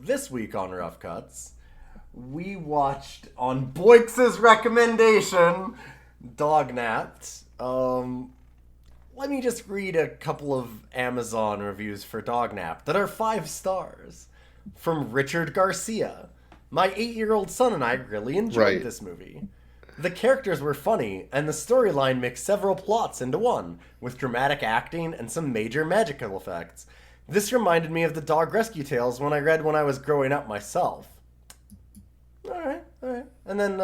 this week on Rough Cuts, we watched, on Boyks' recommendation, Dognapped. Let me just read a couple of Amazon reviews for Dognapped that are 5 stars. From Richard Garcia. My 8-year-old son and I really enjoyed this movie. The characters were funny, and the storyline mixed several plots into one, with dramatic acting and some major magical effects. This reminded me of the dog rescue tales when I was growing up myself. Alright. And then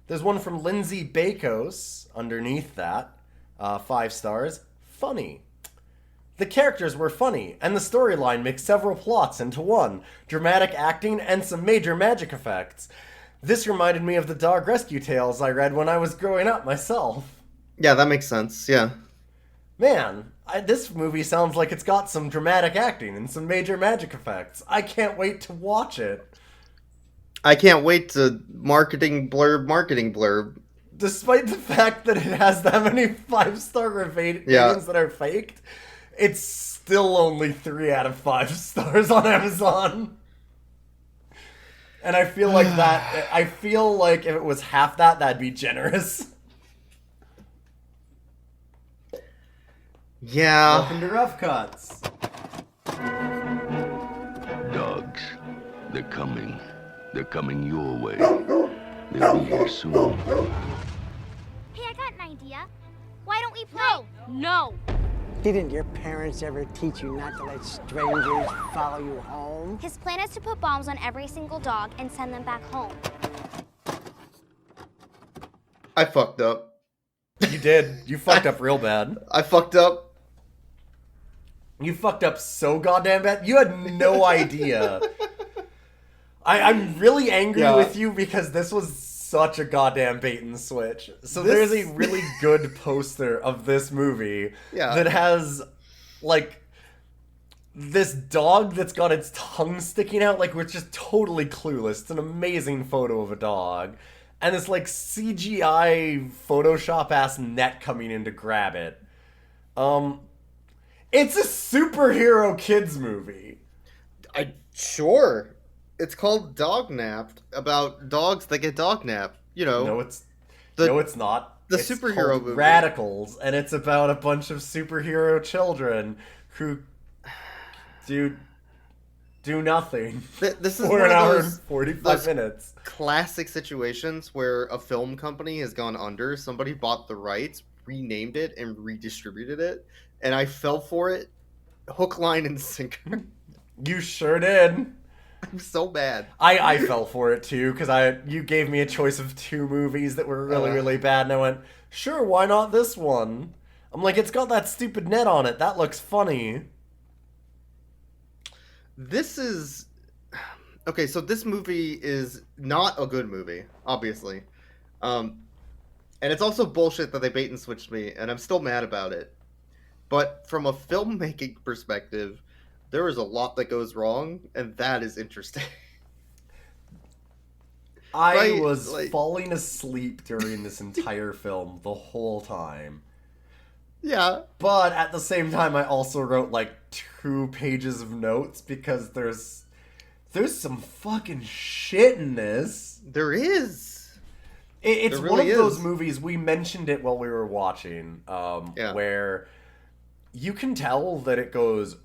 there's one from Lindsay Bakos underneath that. 5 stars. Funny. The characters were funny, and the storyline mixed several plots into one, dramatic acting and some major magic effects. This reminded me of the dog rescue tales I read when I was growing up myself. Yeah, that makes sense, yeah. Man, this movie sounds like it's got some dramatic acting and some major magic effects. I can't wait to watch it. I can't wait to marketing blurb. Despite the fact that it has that many 5-star ratings that are faked, it's still only 3 out of 5 stars on Amazon. And I feel like if it was half that, that'd be generous. Yeah. Welcome to Rough Cuts. Dogs, they're coming. They're coming your way. They'll be here soon. Hey, I got an idea. Why don't we play? No! Didn't your parents ever teach you not to let strangers follow you home? His plan is to put bombs on every single dog and send them back home. I fucked up. You did. You fucked up real bad. I fucked up. You fucked up so goddamn bad. You had no idea. I'm really angry with you because this was such a goddamn bait and switch. So there's a really good poster of this movie that has, like, this dog that's got its tongue sticking out, like, we're just totally clueless. It's an amazing photo of a dog. And this, like, CGI Photoshop-ass net coming in to grab it. It's a superhero kids movie. Sure. It's called Dognapped, about dogs that get dognapped. You know. No, it's not. It's superhero movie. Radicals, and it's about a bunch of superhero children who do nothing. This is for an hour and 45 minutes. Classic situations where a film company has gone under, somebody bought the rights, renamed it, and redistributed it, and I fell for it, hook, line, and sinker. You sure did. I'm so bad. I fell for it too, because you gave me a choice of 2 movies that were really, really bad, and I went, sure, why not this one? I'm like, it's got that stupid net on it. That looks funny. This is... Okay, so this movie is not a good movie, obviously. And it's also bullshit that they bait and switched me, and I'm still mad about it. But from a filmmaking perspective, there is a lot that goes wrong, and that is interesting. I was falling asleep during this entire film the whole time. Yeah. But at the same time, I also wrote, like, 2 pages of notes, because there's some fucking shit in this. There is. It's really one of those movies, we mentioned it while we were watching, where you can tell that it goes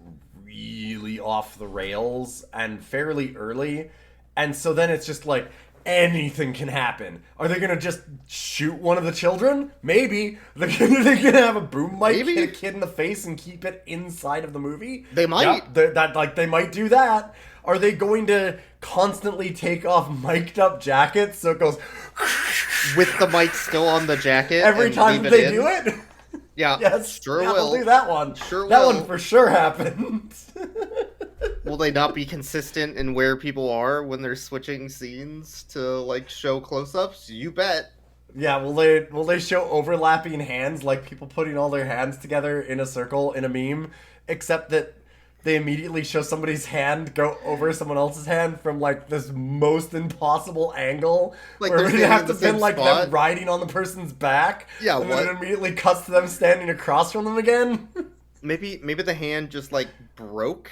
really off the rails and fairly early, and so then it's just like, anything can happen. Are they gonna just shoot one of the children? Maybe. They're gonna have a boom mic hit a kid in the face and keep it inside of the movie? They might. Yeah, they might do that. Are they going to constantly take off mic'd up jackets so it goes with the mic still on the jacket every time they do it? Yeah, yes, sure yeah, will. They'll do that one. Sure that will. one for sure happened. Will they not be consistent in where people are when they're switching scenes to, like, show close-ups? You bet. Yeah, will they show overlapping hands, like people putting all their hands together in a circle in a meme, except that they immediately show somebody's hand go over someone else's hand from, like, this most impossible angle, like, where it would have to the been like spot. them riding on the person's back. Yeah, and then it immediately cuts to them standing across from them again. Maybe the hand just, like, broke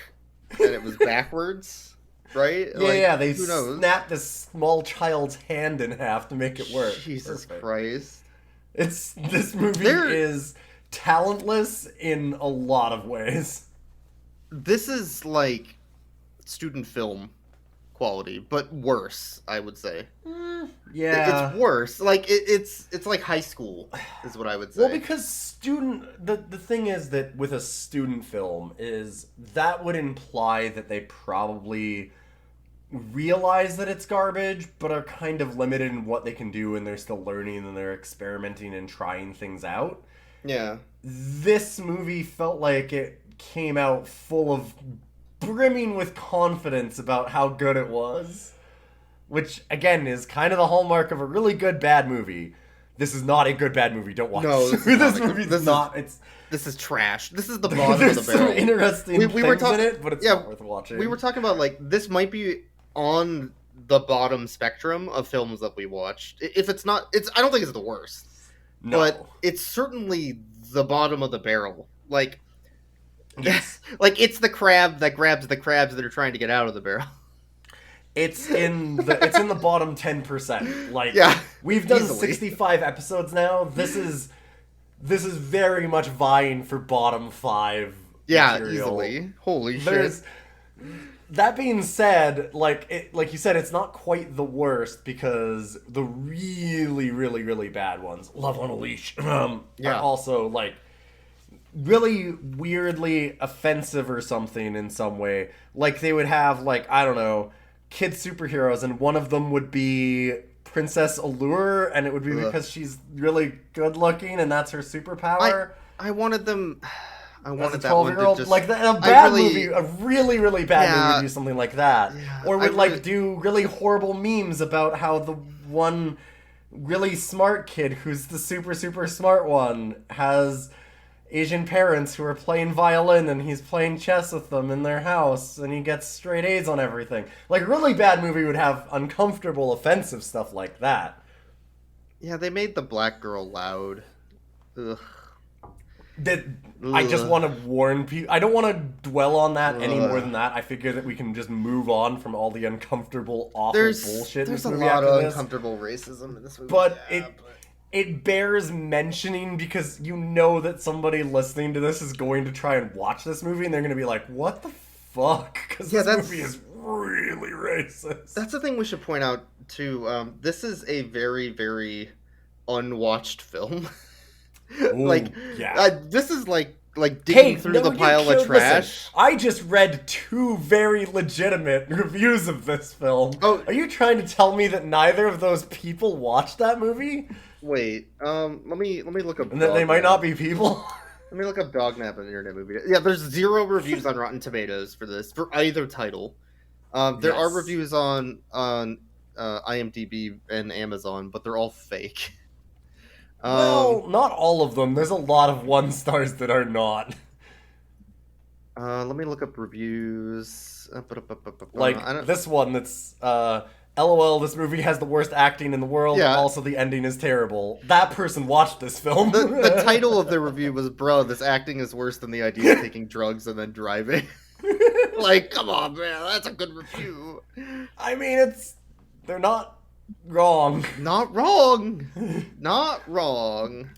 and it was backwards. right? Yeah, they who knows? snap this small child's hand in half to make it work. Jesus Perfect. Christ. This movie There- is talentless in a lot of ways. This is like student film quality, but worse, I would say. Yeah. It's worse. Like it's like high school is what I would say. Well, because the thing is that with a student film is that would imply that they probably realize that it's garbage, but are kind of limited in what they can do, and they're still learning and they're experimenting and trying things out. Yeah. This movie felt like it came out full of brimming with confidence about how good it was. Which, again, is kind of the hallmark of a really good bad movie. This is not a good bad movie. Don't watch No, this. this is not This a good- movie's this is- not. It's This is trash. This is the bottom of the there's some barrel. interesting We things were talking in it, but it's not worth watching. We were talking about like this might be on the bottom spectrum of films that we watched. If it's not, it's I don't think it's the worst, no. but it's certainly the bottom of the barrel. Like, Yes. like it's the crab that grabs the crabs that are trying to get out of the barrel. It's in the bottom 10%. Like, Yeah, we've done easily. 65 episodes now. This is very much vying for bottom 5 Yeah, material. easily. Holy There's shit. that being said, like you said, it's not quite the worst because the really, really, really bad ones, Love on a Leash, are also like really weirdly offensive or something in some way. Like they would have like, I don't know, kid superheroes, and one of them would be Princess Allure, and it would be because she's really good looking and that's her superpower. I wanted them. I As a wanted that one to 12-year-old, just like a bad really- movie, a really, really bad movie Yeah. would do something like that. Yeah, Or I would like really- do really horrible memes about how the one really smart kid who's the super, super smart one has Asian parents who are playing violin and he's playing chess with them in their house and he gets straight A's on everything. Like a really bad movie would have uncomfortable, offensive stuff like that. Yeah, they made the black girl loud. Ugh. That I just want to warn people. I don't want to dwell on that any Ugh. more than that. I figure that we can just move on from all the uncomfortable, awful There's bullshit. in there's this a movie lot after of this. uncomfortable racism in this movie. But yeah, it bears mentioning because you know that somebody listening to this is going to try and watch this movie and they're going to be like, "What the fuck?" Because Yeah, this that's- movie is really racist. That's the thing we should point out too. This is a very, very unwatched film. Ooh, yeah. This is like digging through no, the you pile of killed- trash. listen, I just read 2 very legitimate reviews of this film. Oh. Are you trying to tell me that neither of those people watched that movie? Wait, let me look up. And that they might Dognap. not be people? Let me look up Dognap on the Internet Movie. Yeah, there's 0 reviews on Rotten Tomatoes for this for either title. There are Yes. reviews on IMDb and Amazon, but they're all fake. Well, not all of them. There's a lot of 1 stars that are not. Let me look up reviews. Like I don't- this one that's LOL, this movie has the worst acting in the world, Yeah. also the ending is terrible. That person watched this film. the title of the review was, "Bro, this acting is worse than the idea of taking drugs and then driving." Like, come on, man, that's a good review. I mean, they're not wrong. Not wrong. Not wrong.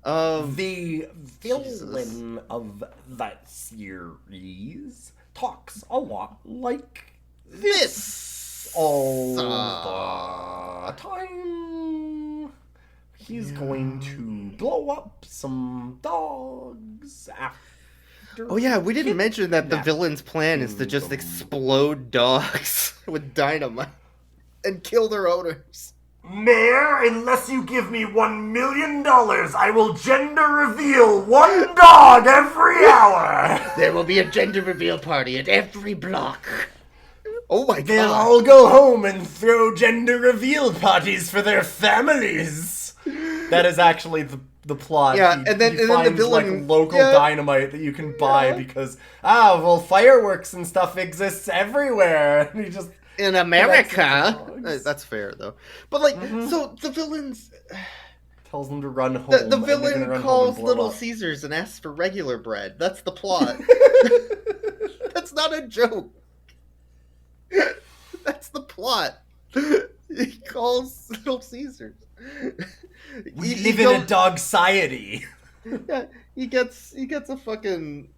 The Jesus. villain of that series talks a lot like This all the time. He's going to blow up some dogs after. Oh yeah, we didn't mention that the kidnapping villain's plan is to just them. explode dogs with dynamite and kill their owners. Mayor, unless you give me $1 million, I will gender reveal 1 dog every hour. There will be a gender reveal party at every block. Oh my They'll god. all go home and throw gender reveal parties for their families. That is actually the plot. Yeah, He- and then- he and then the finds, villain- like, local yeah. dynamite that you can buy because fireworks and stuff exists everywhere. And he just In America. dogs. That's fair though. But like, so the villain's tells them to run home. the and they're gonna villain run home calls and blow Little up. Caesars and asks for regular bread. That's the plot. That's not a joke. That's the plot. He calls Little Caesars. We He live in a goes- dog society. Yeah, he gets a fucking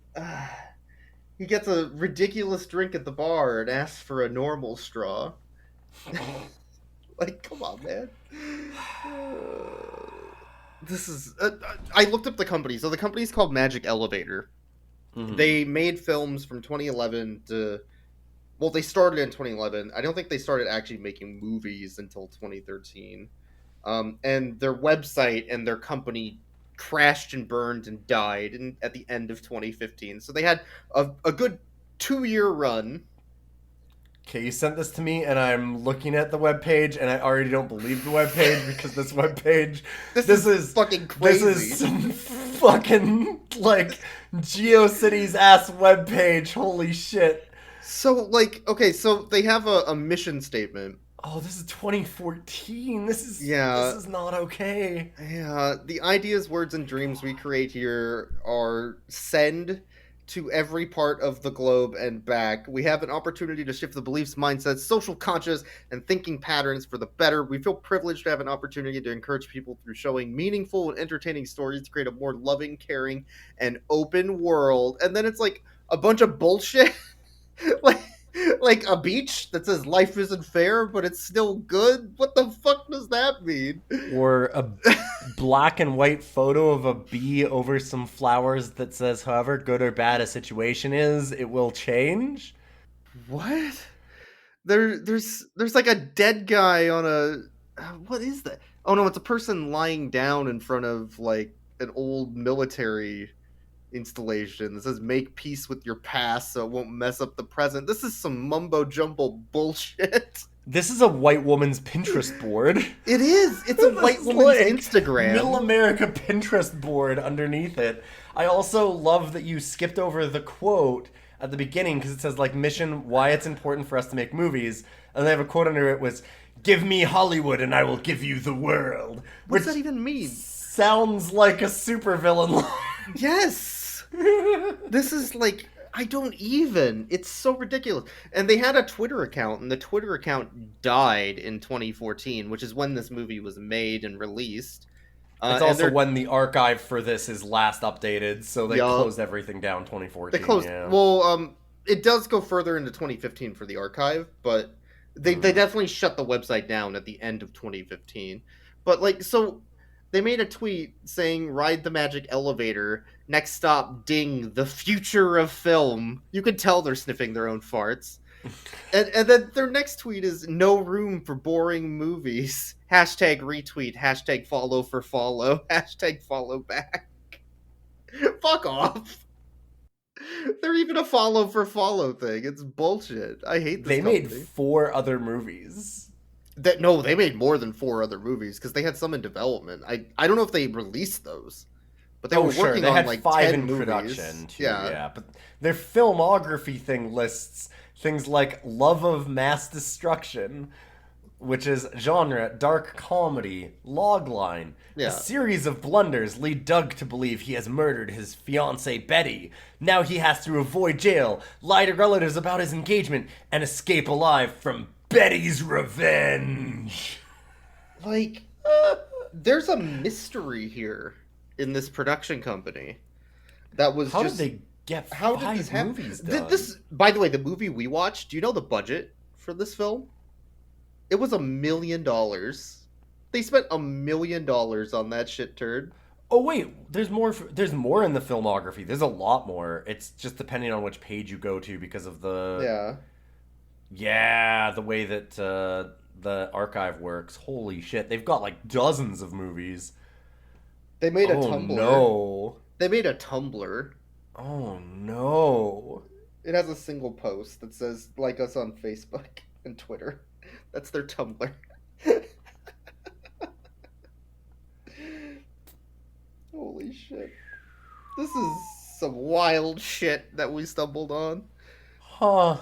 he gets a ridiculous drink at the bar and asks for a normal straw. Like, come on, man. This is. I looked up the company. So the company's called Magic Elevator. Mhm. They made films from 2011 to. Well, they started in 2011. I don't think they started actually making movies until 2013. And their website and their company crashed and burned and died at the end of 2015. So they had a good 2-year run. Okay, you sent this to me, and I'm looking at the webpage, and I already don't believe the webpage because this webpage. This is fucking crazy. This is some fucking like GeoCities ass webpage. Holy shit! So, like, okay, so they have a mission statement. Oh, this is 2014. This is Yeah. This is not okay. Yeah, the ideas, words, and dreams we create here are send to every part of the globe and back. We have an opportunity to shift the beliefs, mindsets, social conscious, and thinking patterns for the better. We feel privileged to have an opportunity to encourage people through showing meaningful and entertaining stories to create a more loving, caring, and open world. And then it's like a bunch of bullshit. like a beach that says life isn't fair, but it's still good. What the fuck does that mean? Or a black and white photo of a bee over some flowers that says, however good or bad a situation is, it will change. What? There's like a dead guy on a what is that? Oh no, it's a person lying down in front of like an old military installation that says make peace with your past so it won't mess up the present. This is some mumbo jumbo bullshit. This is a white woman's Pinterest board. It is. It's a white It's woman's like Instagram. Middle America Pinterest board underneath it. I also love that you skipped over the quote at the beginning because it says like mission, why it's important for us to make movies. And they have a quote under it was, give me Hollywood and I will give you the world. What Which does that even mean? sounds like a supervillain line. Yes. This is like I don't even. It's so ridiculous. And they had a Twitter account, and the Twitter account died in 2014, which is when this movie was made and released. It's and also they're- when the archive for this is last updated, so they Yeah. closed everything down 2014. they closed. Yeah. Well, it does go further into 2015 for the archive, but they definitely shut the website down at the end of 2015. But like, so they made a tweet saying, "Ride the magic elevator. Next stop, ding. The future of film." You could tell they're sniffing their own farts. and then their next tweet is, "No room for boring movies." Hashtag retweet. Hashtag follow for follow. Hashtag follow back. Fuck off. They're even a follow for follow thing. It's bullshit. I hate this they company. made 4 other movies. No, they made more than 4 other movies because they had some in development. I don't know if they released those, but they were working They on had like 5 10 in movies. production too. Yeah. Yeah, but their filmography thing lists things like Love of Mass Destruction, which is genre dark comedy, logline. Yeah. A series of blunders lead Doug to believe he has murdered his fiancée Betty. Now he has to avoid jail, lie to relatives about his engagement, and escape alive from Betty's revenge. Like, there's a mystery here in this production company that was How just. did they get How did 5 this happen? movies done? This, by the way, the movie we watched. Do you know the budget for this film? It was $1 million. They spent $1 million on that shit turd. Oh wait, there's more. There's more in the filmography. There's a lot more. It's just depending on which page you go to because of the the way that the archive works. Holy shit, they've got like dozens of movies. They made a Oh Tumblr. no! They made a Tumblr. Oh no! It has a single post that says like us on Facebook and Twitter. That's their Tumblr. Holy shit. This is some wild shit that we stumbled on. Huh?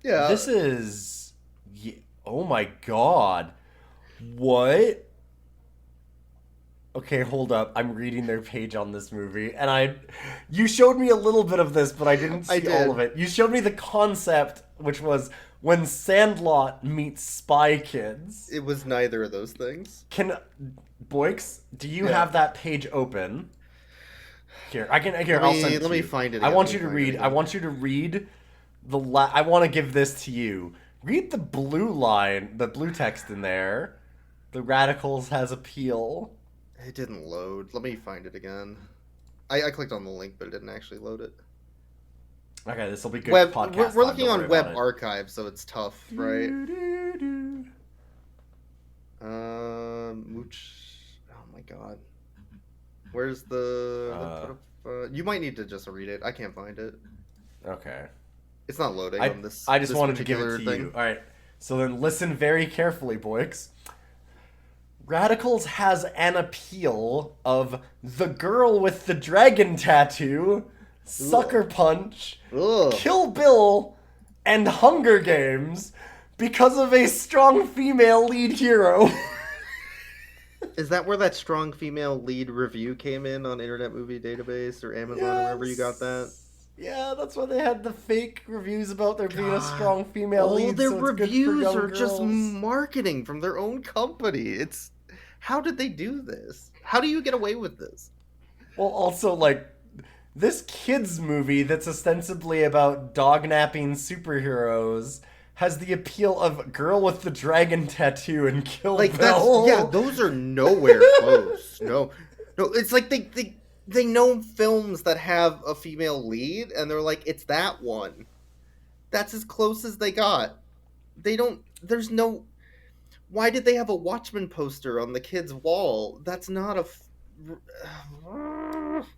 Yeah. This is. Oh my god! What? Okay, hold up. I'm reading their page on this movie, and you showed me a little bit of this, but I didn't see I did. all of it. You showed me the concept, which was when Sandlot meets Spy Kids. It was neither of those things. Boyks, do you Yeah. have that page open? Here, I'll send it to Let me you. find it I again. want Let you me to find it read. again. I want you to read I want to give this to you. Read the blue line, the blue text in there. The Radicals has appeal. It didn't load. Let me find it again. I clicked on the link, but it didn't actually load it. Okay, this will be good Web, podcast. we're time, looking don't on worry Web about it. Archive, so it's tough, right? Mooch. Oh my god. Where's the? You might need to just read it. I can't find it. Okay. It's not loading I on this. just this wanted to give it particular to thing. you. All right. So then listen very carefully, Boyks. Radicals has an appeal of the girl with the dragon tattoo, Sucker Punch, Ugh. Kill Bill, and Hunger Games because of a strong female lead hero. Is that where that strong female lead review came in on Internet Movie Database or Amazon or wherever you got that? Yeah, that's why they had the fake reviews about there being a strong female All lead. their so it's good for reviews young are just girls. marketing from their own company. It's how did they do this? How do you get away with this? Well, also, like, this kids' movie that's ostensibly about dog-napping superheroes has the appeal of Girl with the Dragon Tattoo and Kill Like Bill. that's those are nowhere close. No, it's like they know films that have a female lead, and they're like, it's that one. That's as close as they got. They don't. There's no. Why did they have a Watchmen poster on the kid's wall? That's not a.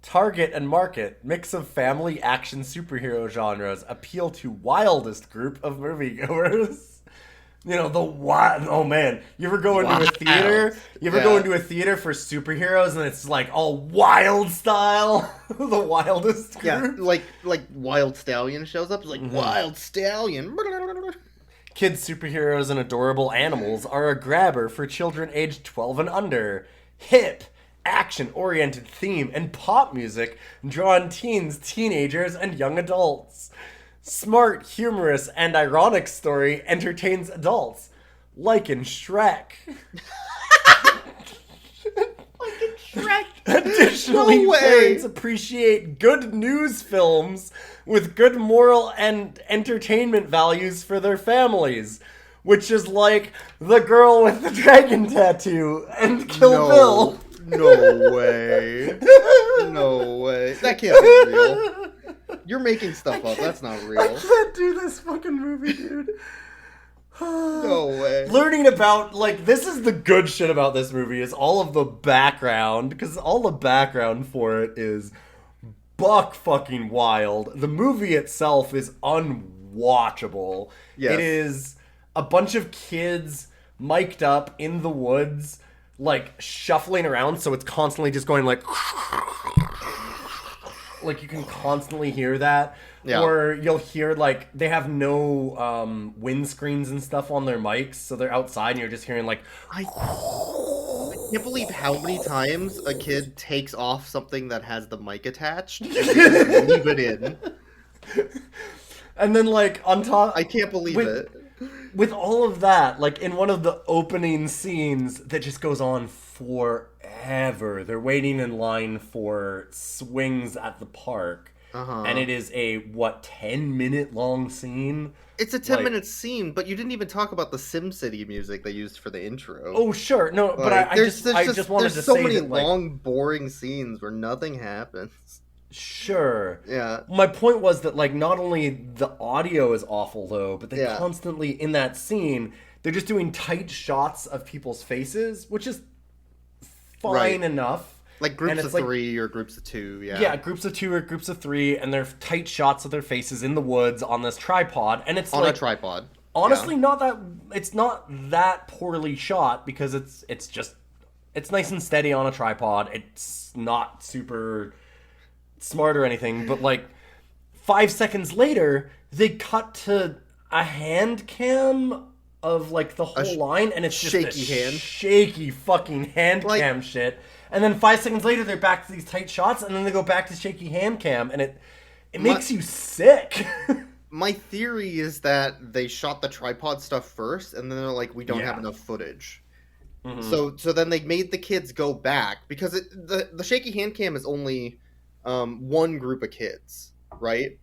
Target and market, mix of family action superhero genres, appeal to wildest group of moviegoers. You know, the wild. Oh man, you ever go into a theater? You ever go into a theater for superheroes and it's like all wild style? The wildest group. Yeah, like Wild Stallion shows up. It's like Wild Stallion. Kids superheroes and adorable animals are a grabber for children aged 12 and under. Hip, action-oriented theme and pop music draw on teens, teenagers, and young adults. Smart, humorous, and ironic story entertains adults, like in Shrek. Additionally, No way. parents appreciate good news films with good moral and entertainment values for their families, which is like The Girl with the Dragon Tattoo and Kill Bill. No way. No way. That can't be real. You're making stuff up. That's not I real. can't do this fucking movie, dude. No way. Learning about, like, this is the good shit about this movie, is all of the background, because all the background for it is buck fucking wild. The movie itself is unwatchable. Yes. It is a bunch of kids mic'd up in the woods, like, shuffling around, so it's constantly just going like you can constantly hear that. Yeah. Or you'll hear, like, they have no windscreens and stuff on their mics, so they're outside and you're just hearing, like... I can't believe how many times a kid takes off something that has the mic attached and they just leave it in. And then, like, on top... I can't believe it. With all of that, like, in one of the opening scenes that just goes on forever, they're waiting in line for swings at the park. And it is a, 10-minute long scene? It's a 10-minute scene, but you didn't even talk about the SimCity music they used for the intro. Oh, sure. No, but Like, I just wanted to there's so say many that, like, long, boring scenes where nothing happens. sure. Yeah. My point was that, like, not only the audio is awful, though, but they Yeah. constantly, in that scene, they're just doing tight shots of people's faces, which is fine Right. enough. Like groups And of it's like- 3 or groups of 2, yeah. Yeah, groups of 2 or groups of 3, and they're tight shots of their faces in the woods on this tripod, and it's On like a tripod. honestly Yeah. not that it's not that poorly shot because it's nice and steady on a tripod. It's not super smart or anything, but like 5 seconds later, they cut to a hand cam of like the whole line, and it's just shaky this hand. shaky fucking hand Like- cam shit. And then 5 seconds later, they're back to these tight shots, and then they go back to shaky hand cam, and it makes you sick. My theory is that they shot the tripod stuff first, and then they're like, we don't have Yeah. enough footage. Mhm. So then they made the kids go back because the shaky hand cam is only one group of kids, right?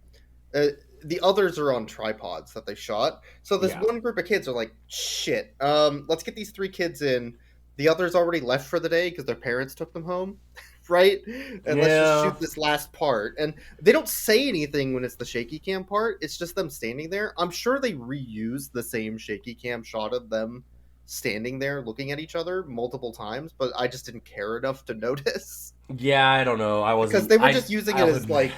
The others are on tripods that they shot. So this Yeah. one group of kids are like, shit, let's get these 3 kids in. The others already left for the day because their parents took them home, right? And let's just Yeah. shoot this last part. And they don't say anything when it's the shaky cam part. It's just them standing there. I'm sure they reuse the same shaky cam shot of them standing there looking at each other multiple times, but I just didn't care enough to notice. Yeah, I don't know. I wasn't Because they were just using it I'll as admit, like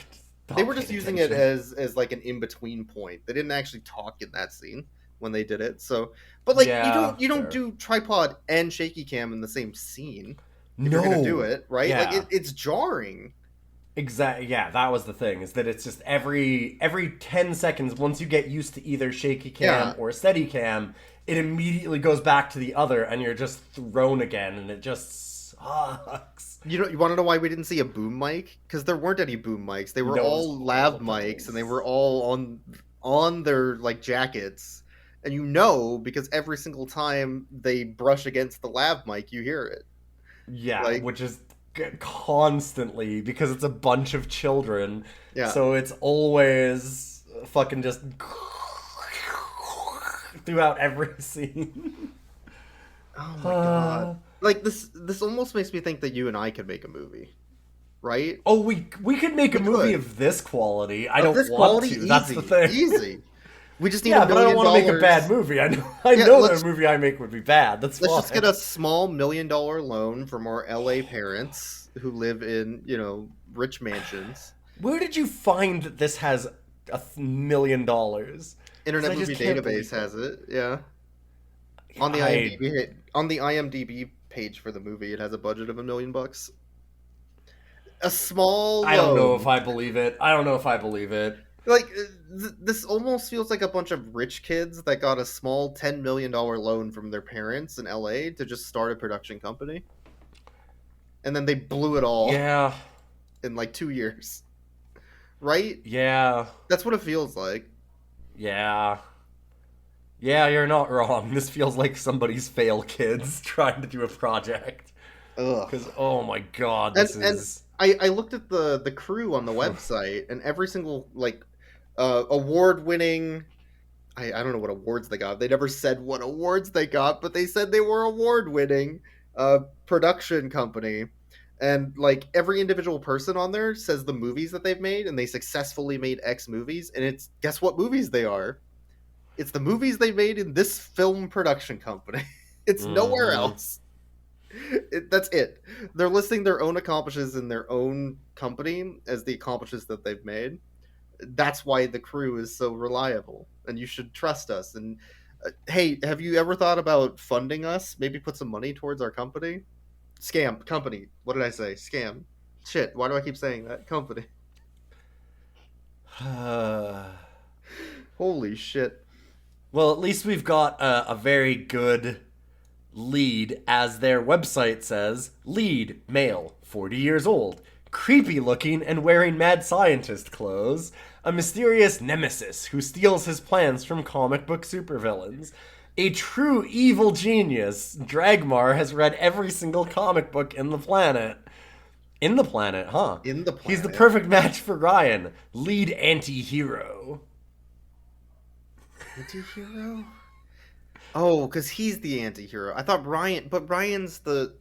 they not were just paying using it attention. as like an in between point. They didn't actually talk in that scene when they did it. So, but like Yeah, you don't fair. do tripod and shaky cam in the same scene if you're gonna do No. it, right? Yeah. Like it's jarring. Exactly. Yeah, that was the thing. Is that it's just every 10 seconds. Once you get used to either shaky cam Yeah. or steady cam, it immediately goes back to the other, and you're just thrown again, and it just sucks. You want to know why we didn't see a boom mic? Because there weren't any boom mics. They were No, all lav multiples. mics, and they were all on their like jackets. And you know because every single time they brush against the lav mic, you hear it. Yeah, Like- which is constantly because it's a bunch of children. Yeah. So it's always fucking just throughout every scene. Oh my god! Like this almost makes me think that you and I could make a movie, right? Oh, we could make a We movie could. of this quality. I Of don't this want quality, to. That's the thing. Easy. We just need Yeah, $1 but I million. don't want to make a bad movie. I know. I Yeah, know that let's- a movie I make would be bad. That's Let's fine. just get a small $1 million loan from our LA parents who live in rich mansions. Where did you find that this has $1 million? Internet I just Movie can't Database believe has it. Yeah. On the IMDb page for the movie, it has a budget of $1 million. A small. I don't know loan. if I believe it. I don't know if I believe it. Like this almost feels like a bunch of rich kids that got a small $10 million loan from their parents in LA to just start a production company, and then they blew it all Yeah, in like 2 years, right? yeah, That's what it feels like. yeah. Yeah, you're not wrong. This feels like somebody's fail kids trying to do a project. Ugh. Because, oh my god, this And is... I looked at the crew on the website, and every single like award winning. I don't know what awards they got. They never said what awards they got, but they said they were award winning production company. And like every individual person on there says the movies that they've made, and they successfully made X movies, and it's guess what movies they are? It's the movies they made in this film production company. It's nowhere Mhm. else. That's it. They're listing their own accomplishments in their own company as the accomplishments that they've made. That's why the crew is so reliable, and you should trust us. And hey, have you ever thought about funding us? Maybe put some money towards our company. Scam company. What did I say? Scam. Shit. Why do I keep saying that? Company. Holy shit. Well, at least we've got a very good lead, as their website says. Lead, male, 40 years old, creepy looking and wearing mad scientist clothes, a mysterious nemesis who steals his plans from comic book supervillains. A true evil genius, Dragmar has read every single comic book in the planet. In the planet, huh? In the He's the planet. perfect match for Ryan, lead anti-hero. Anti-hero? Oh, because he's the anti-hero. I thought Ryan, but Ryan's the...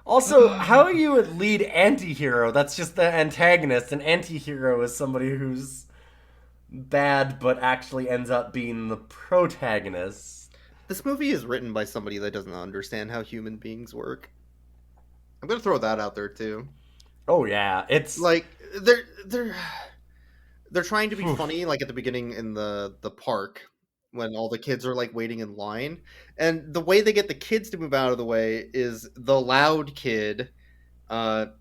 Also, how are you a lead anti-hero? That's just the antagonist. An anti-hero is somebody who's bad but actually ends up being the protagonist. This movie is written by somebody that doesn't understand how human beings work. I'm gonna throw that out there too. Oh yeah, it's Like they're trying to be funny, like at the beginning in the park when all the kids are like waiting in line, and the way they get the kids to move out of the way is the loud kid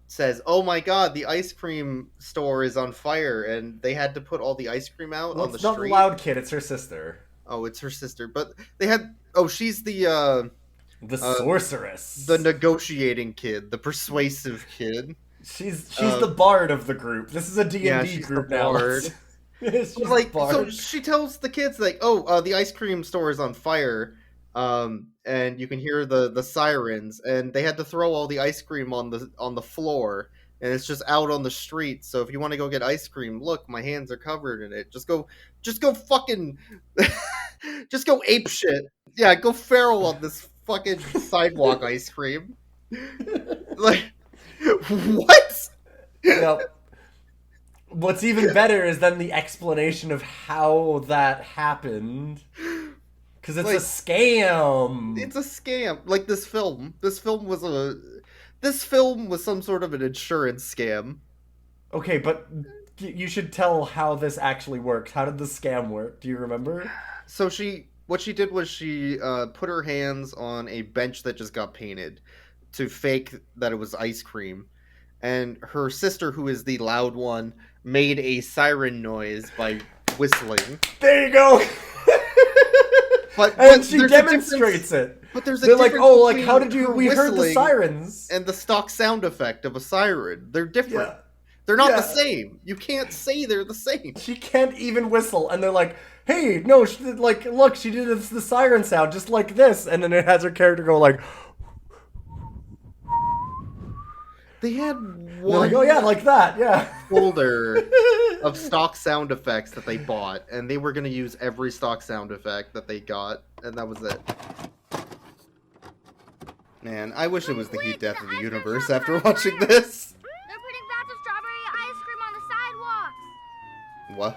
says, "Oh my god, the ice cream store is on fire," and they had to put all the ice cream out well, on the it's not street. the loud kid, it's her sister. Oh, it's her sister, but they had. Oh, she's the The sorceress. the negotiating kid, the persuasive kid. She's the bard of the group. This is a D&D Yeah, she's group the now. bard. She's Like, so barged. she tells the kids like, "Oh, the ice cream store is on fire," and you can hear the sirens, and they had to throw all the ice cream on the floor, and it's just out on the street. So if you want to go get ice cream, look, my hands are covered in it. Just go fucking, just go ape shit. Yeah, go feral on this fucking sidewalk ice cream. Like, what? Yep. What's even better is then the explanation of how that happened. Because it's Like, a scam. It's a scam. Like this film. This film was some sort of an insurance scam. Okay, but you should tell how this actually works. How did the scam work? Do you remember? So what she did was she put her hands on a bench that just got painted to fake that it was ice cream. And her sister, who is the loud one, made a siren noise by whistling. There you go. But she there's a demonstrates it. But there's a They're like, difference oh, like between how did you? her We heard the whistling sirens. and the stock sound effect of a siren. They're different. Yeah. They're not Yeah. the same. You can't say they're the same. She can't even whistle, and they're like, "Hey, no, she did, like, look, she did the siren sound just like this," and then it has her character go like, They had they're one like, "Oh yeah, like that, yeah." folder of stock sound effects that they bought, and they were going to use every stock sound effect that they got, and that was it. Man, I wish it was the heat death of the universe after watching this. They're putting bags of strawberry ice cream on the sidewalks. What?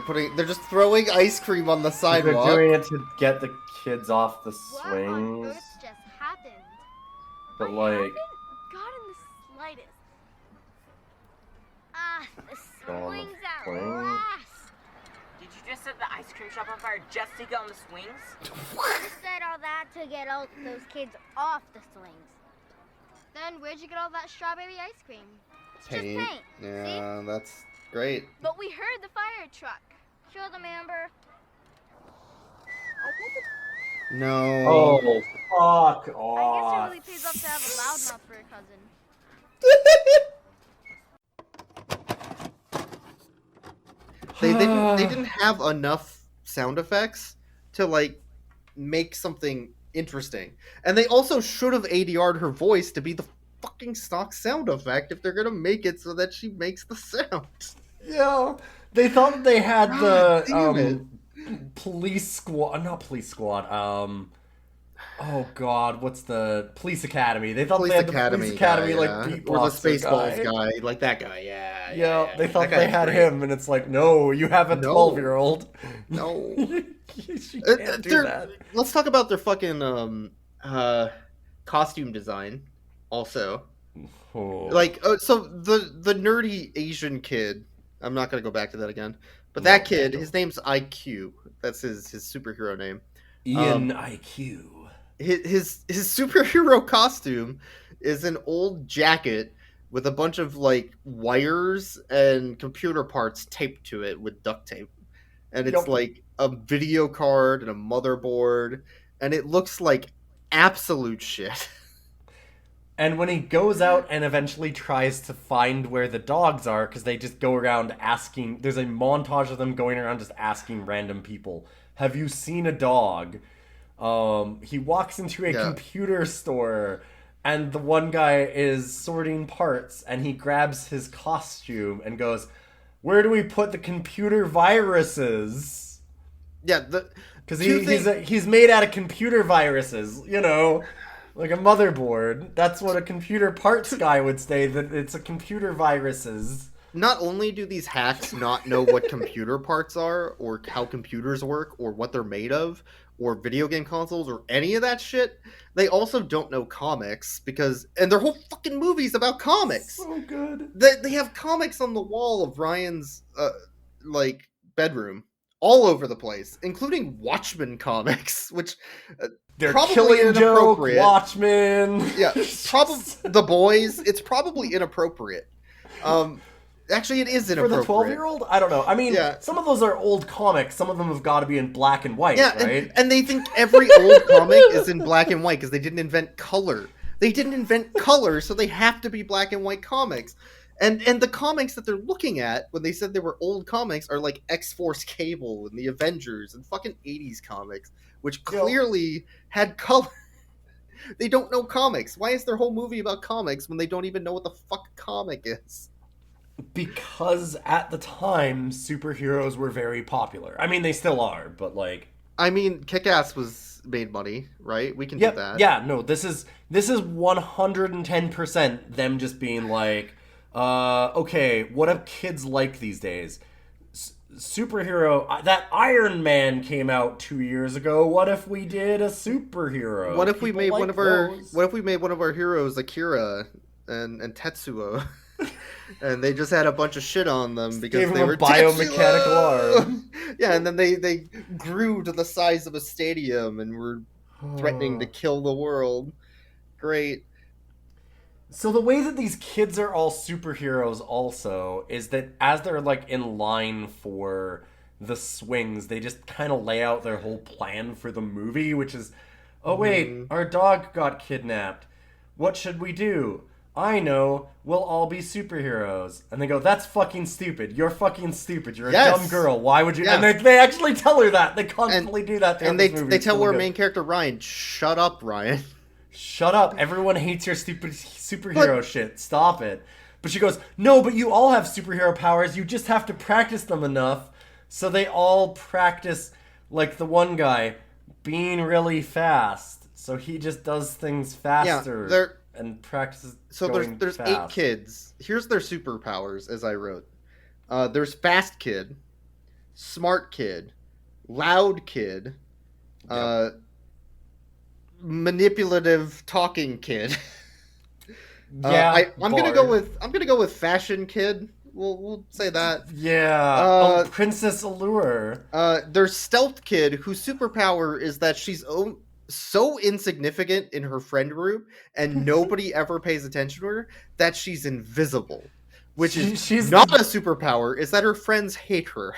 What? They're just throwing ice cream on the sidewalk. They're doing it to get the kids off the What on swings, earth just happened? but I like, haven't gotten the slightest. Ah, the Go on the swings at swing. last. Did you just set the ice cream shop on fire just to get on the swings? I just said all that to get all those kids off the swings. Then where'd you get all that strawberry ice cream? It's just paint. Yeah, that's great. But we heard the fire truck. Show them, Amber. No. oh fuck I guess it off. really pays off to have a loudmouth for a cousin. They didn't have enough sound effects to like make something interesting. And they also should have ADR'd her voice to be the fucking stock sound effect if they're gonna make it so that she makes the sound. Yeah, they thought that they had God damn the police squad, not police squad. Oh god, what's the police academy? They thought they had the police academy guy, like yeah. beatboxer or the Spaceballs guy. guy, like that guy. Yeah, Yeah, they thought That guy's they had great. him, and it's like, no, you have a No. 12-year-old. No. She can't do that. Let's talk about their fucking costume design. Also, Oh. like, so the nerdy Asian kid. I'm not gonna go back to that again. But that kid, his name's IQ. That's his superhero name. Ian IQ. His superhero costume is an old jacket with a bunch of like wires and computer parts taped to it with duct tape, and it's Yup. like a video card and a motherboard, and it looks like absolute shit. And when he goes out and eventually tries to find where the dogs are, because they just go around asking, there's a montage of them going around just asking random people, have you seen a dog? He walks into a Yeah. computer store, and the one guy is sorting parts, and he grabs his costume and goes, where do we put the computer viruses? Yeah, Because he's made out of computer viruses, you know, like a motherboard. That's what a computer parts guy would say, that it's a computer viruses. not only do these hacks not know what computer parts are, or how computers work, or what they're made of, or video game consoles, or any of that shit, they also don't know comics, and their whole fucking movie's about comics. So good. They have comics on the wall of Ryan's like bedroom all over the place, including Watchmen comics, which They're probably Killing Joke, inappropriate. Watchmen. Yeah, probably The Boys. It's probably inappropriate. Actually, it is For inappropriate. the 12-year-old? I don't know. I mean, Yeah. some of those are old comics. Some of them have got to be in black and white, Yeah, right? and they think every old comic is in black and white because they didn't invent color. They didn't invent color, so they have to be black and white comics. And the comics that they're looking at when they said they were old comics are like X-Force Cable and the Avengers and fucking 80s comics, which clearly had color. They don't know comics. Why is their whole movie about comics when they don't even know what the fuck a comic is? Because at the time, superheroes were very popular. I mean, they still are, but like... I mean, Kick-Ass was made money, right? We can yeah, do that. Yeah, no, this is 110% them just being like, okay, what do kids like these days? Superhero, that Iron Man came out 2 years ago. What if we did a superhero? What if we People made like one of our those. What if we made one of our heroes Akira and Tetsuo? And they just had a bunch of shit on them because Gave they him a were biomechanical Tetsuo! arm. Yeah, and then they grew to the size of a stadium and were threatening to kill the world. Great. So the way that these kids are all superheroes also is that as they're like in line for the swings, they just kind of lay out their whole plan for the movie, which is, oh wait, our dog got kidnapped. What should we do? I know, we'll all be superheroes. And they go, that's fucking stupid. You're fucking stupid. You're a Yes. dumb girl. Why would you? Yeah. And they actually tell her that. They constantly do that. And throughout this movie. they It's tell really our good. main character Ryan, shut up, Ryan. Shut up. Everyone hates your stupid superhero shit. Stop it. But she goes, no, but you all have superhero powers. You just have to practice them enough. So they all practice, like the one guy, being really fast. So he just does things faster and practices So going there's fast. 8 kids. Here's their superpowers, as I wrote. There's fast kid, smart kid, loud kid, manipulative talking kid. Yeah, I'm gonna go with fashion kid. We'll say that. Yeah. Princess Allure. There's stealth kid whose superpower is that she's so insignificant in her friend group and nobody ever pays attention to her that she's invisible. Which she's not a superpower, is that her friends hate her.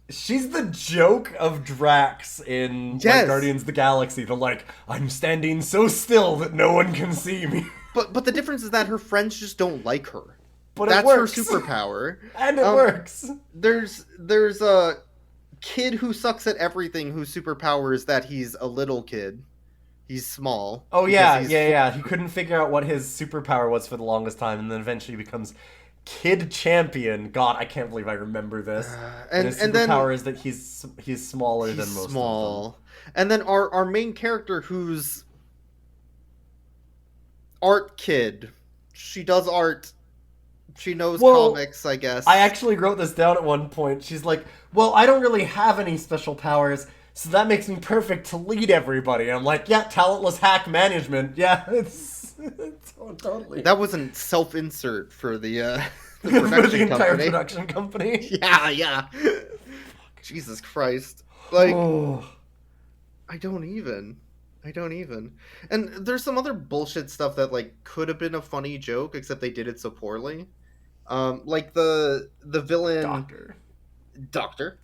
She's the joke of Drax in like, Guardians of the Galaxy. They're like, I'm standing so still that no one can see me. But the difference is that her friends just don't like her. But that's it works. her superpower. And it works. There's a kid who sucks at everything whose superpower is that he's a little kid. He's small. Oh yeah. He couldn't figure out what his superpower was for the longest time, and then eventually becomes Kid Champion. God, I can't believe I remember this. And his superpower is that he's smaller than most of them. And then our main character, who's art kid. She does art. She knows comics, I guess. I actually wrote this down at one point. She's like, well, I don't really have any special powers, so that makes me perfect to lead everybody. And I'm like, yeah, talentless hack management. Yeah, it's totally. That wasn't self-insert for the production entire production company. Yeah. Jesus Christ. Like, I don't even. And there's some other bullshit stuff that like could have been a funny joke, except they did it so poorly. Like the villain Doctor.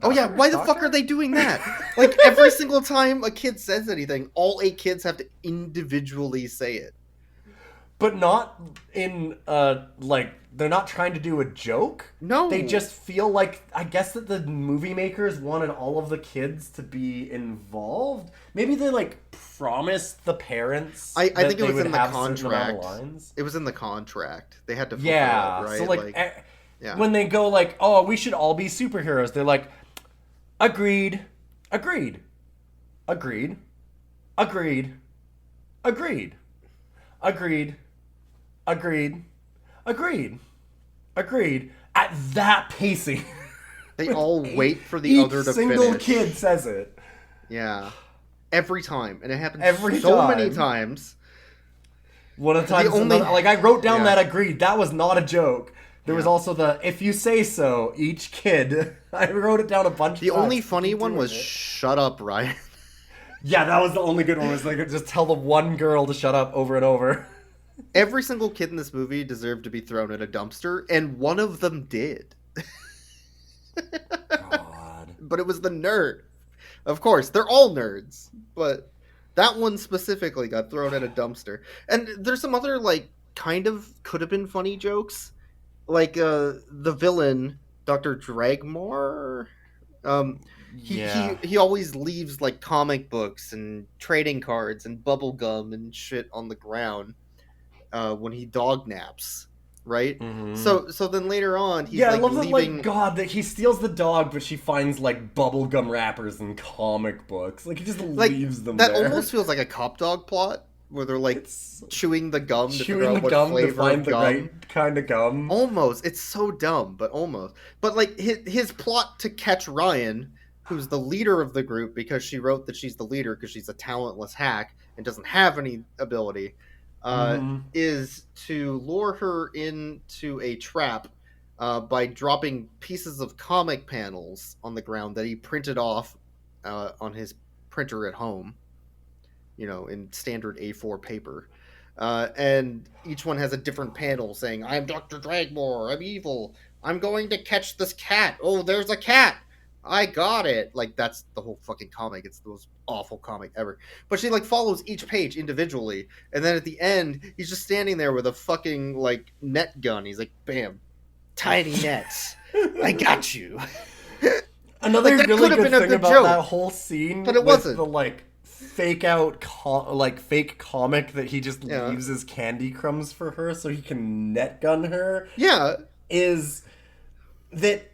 Oh yeah, why the fuck are they doing that? Like every single time a kid says anything, all 8 kids have to individually say it. But not in like they're not trying to do a joke. No. They just feel like, I guess that the movie makers wanted all of the kids to be involved. Maybe they like promised the parents I think it was in the have contract. lines. It was in the contract. They had to fulfill it, right? So like when they go like, "Oh, we should all be superheroes." They're like, "Agreed. Agreed. Agreed. Agreed. Agreed. Agreed. Agreed. Agreed. Agreed." At that pacing. They all wait for the other to finish. Each single kid says it. Yeah. Every time. And it happens many times. One of the times, like I wrote down that agreed. That was not a joke. There was also the, if you say so, each kid. I wrote it down a bunch of times. The only funny one was, shut up, Ryan. Yeah, that was the only good one. Was like just tell the one girl to shut up over and over. Every single kid in this movie deserved to be thrown in a dumpster, and one of them did. God. But it was the nerd. Of course, they're all nerds, but that one specifically got thrown in a dumpster. And there's some other, like, kind of could have been funny jokes. like the villain, Dr. Dragmore. Um, Yeah. he always leaves like comic books and trading cards and bubble gum and shit on the ground when he dog naps, right? Mm-hmm. So then later on he's Yeah, I like love that, like, leaving. God, that he steals the dog, but she finds, like, bubblegum wrappers and comic books. Like, he just Like leaves them that there. almost feels like a cop dog plot where they're like It's chewing the gum to figure chewing out the what gum to flavor find of the gum. right kind of gum. Almost, it's so dumb, but almost. But like his plot to catch Ryan, who's the leader of the group, because she wrote that she's the leader because she's a talentless hack and doesn't have any ability, Mm-hmm. is to lure her into a trap by dropping pieces of comic panels on the ground that he printed off on his printer at home, in standard A4 paper. And each one has a different panel saying, I'm Dr. Dragmore, I'm evil, I'm going to catch this cat. Oh, there's a cat. I got it. Like, that's the whole fucking comic. It's the most awful comic ever. But she, like, follows each page individually. And then at the end, he's just standing there with a fucking, like, net gun. He's like, bam, tiny nets. I got you. Another Like, that really could have good been a thing good about joke, that whole scene but it with wasn't. the, like, fake out, fake comic that he just Yeah. leaves as candy crumbs for her so he can net gun her Yeah. is that